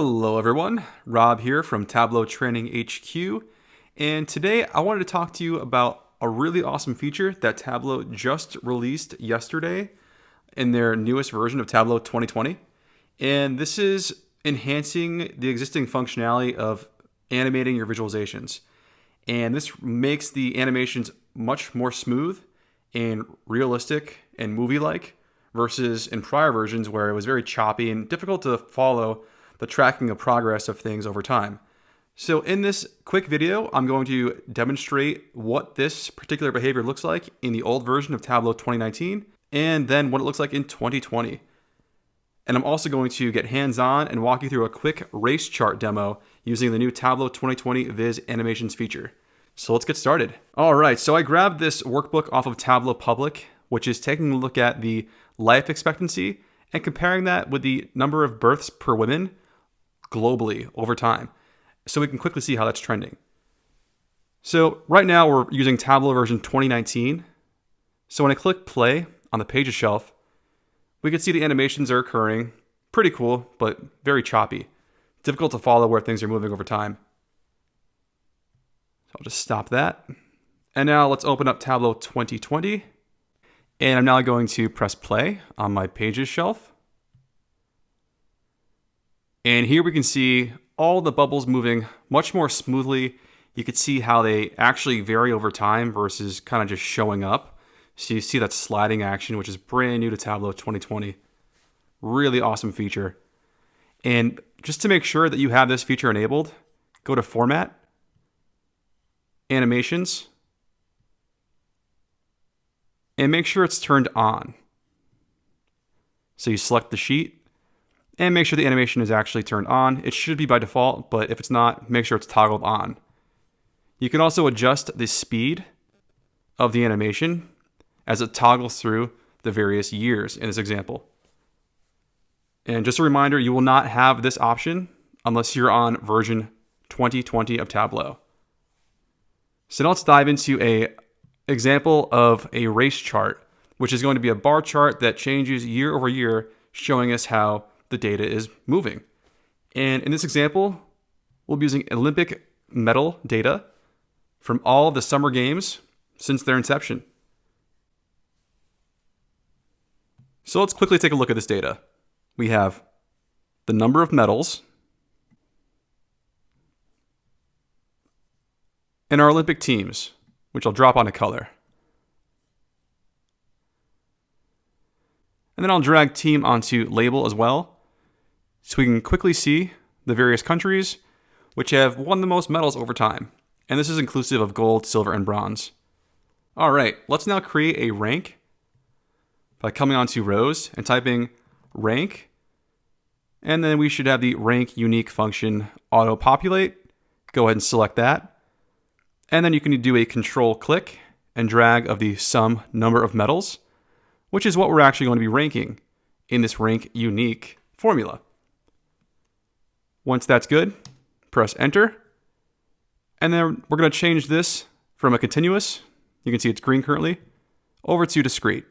Hello everyone, Rob here from Tableau Training HQ, and today I wanted to talk to you about a really awesome feature that Tableau just released yesterday in their newest version of Tableau 2020. And this is enhancing the existing functionality of animating your visualizations. And this makes the animations much more smooth and realistic and movie-like versus in prior versions where it was very choppy and difficult to follow the tracking of progress of things over time. So in this quick video, I'm going to demonstrate what this particular behavior looks like in the old version of Tableau 2019, and then what it looks like in 2020. And I'm also going to get hands-on and walk you through a quick race chart demo using the new Tableau 2020 Viz Animations feature. So let's get started. All right, so I grabbed this workbook off of Tableau Public, which is taking a look at the life expectancy and comparing that with the number of births per woman globally over time, so we can quickly see how that's trending. So right now we're using Tableau version 2019. So when I click play on the pages shelf, we can see the animations are occurring. Pretty cool, but very choppy. Difficult to follow where things are moving over time. So I'll just stop that. And now let's open up Tableau 2020. And I'm now going to press play on my pages shelf. And here we can see all the bubbles moving much more smoothly. You can see how they actually vary over time versus kind of just showing up. So you see that sliding action, which is brand new to Tableau 2020. Really awesome feature. And just to make sure that you have this feature enabled, go to Format, Animations, and make sure it's turned on. So you select the sheet, and make sure the animation is actually turned on. It should be by default, but if it's not, make sure it's toggled on. You can also adjust the speed of the animation as it toggles through the various years in this example. And just a reminder, you will not have this option unless you're on version 2020 of Tableau. So now let's dive into an example of a race chart, which is going to be a bar chart that changes year over year, showing us how the data is moving. And in this example, we'll be using Olympic medal data from all of the summer games since their inception. So let's quickly take a look at this data. We have the number of medals and our Olympic teams, which I'll drop onto color. And then I'll drag team onto label as well, so we can quickly see the various countries which have won the most medals over time. And this is inclusive of gold, silver, and bronze. All right, let's now create a rank by coming onto rows and typing rank. And then we should have the rank unique function auto-populate. Go ahead and select that. And then you can do a control click and drag of the sum number of medals, which is what we're actually going to be ranking in this rank unique formula. Once that's good, press enter. And then we're going to change this from a continuous, you can see it's green currently, over to discrete.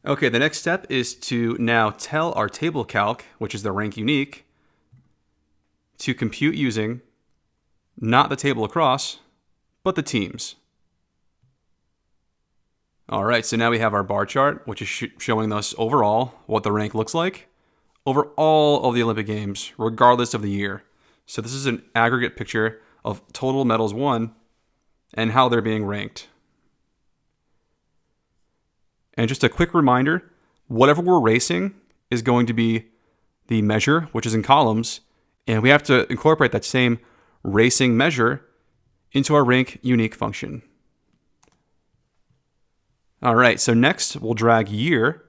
Okay, the next step is to now tell our table calc, which is the rank unique, to compute using not the table across, but the teams. All right, so now we have our bar chart, which is showing us overall what the rank looks like over all of the Olympic Games, regardless of the year. So this is an aggregate picture of total medals won and how they're being ranked. And just a quick reminder, whatever we're racing is going to be the measure, which is in columns, and we have to incorporate that same racing measure into our rank unique function. All right, so next we'll drag year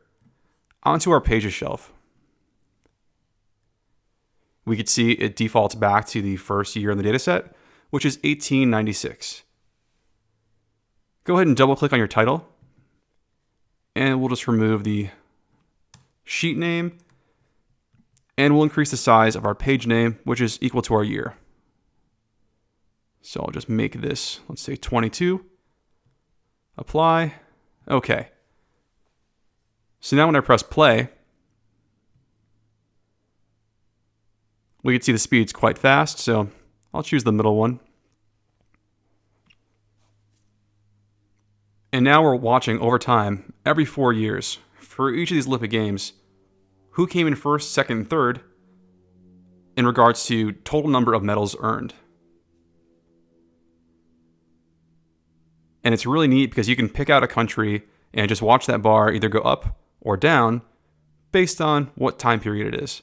onto our pages shelf. We could see it defaults back to the first year in the dataset, which is 1896. Go ahead and double click on your title, and we'll just remove the sheet name, and we'll increase the size of our page name, which is equal to our year. So I'll just make this, let's say 22, apply, okay. So now when I press play, We can see the speed's quite fast, so I'll choose the middle one. And now we're watching over time, every 4 years, for each of these Olympic Games, who came in first, second, and third in regards to total number of medals earned. And it's really neat because you can pick out a country and just watch that bar either go up or down based on what time period it is.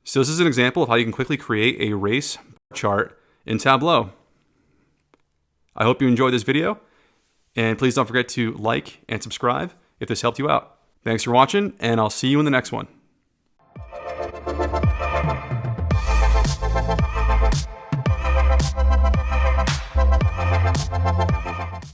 So this is an example of how you can quickly create a race chart in Tableau. I hope you enjoyed this video, and please don't forget to like and subscribe if this helped you out. Thanks for watching, and I'll see you in the next one.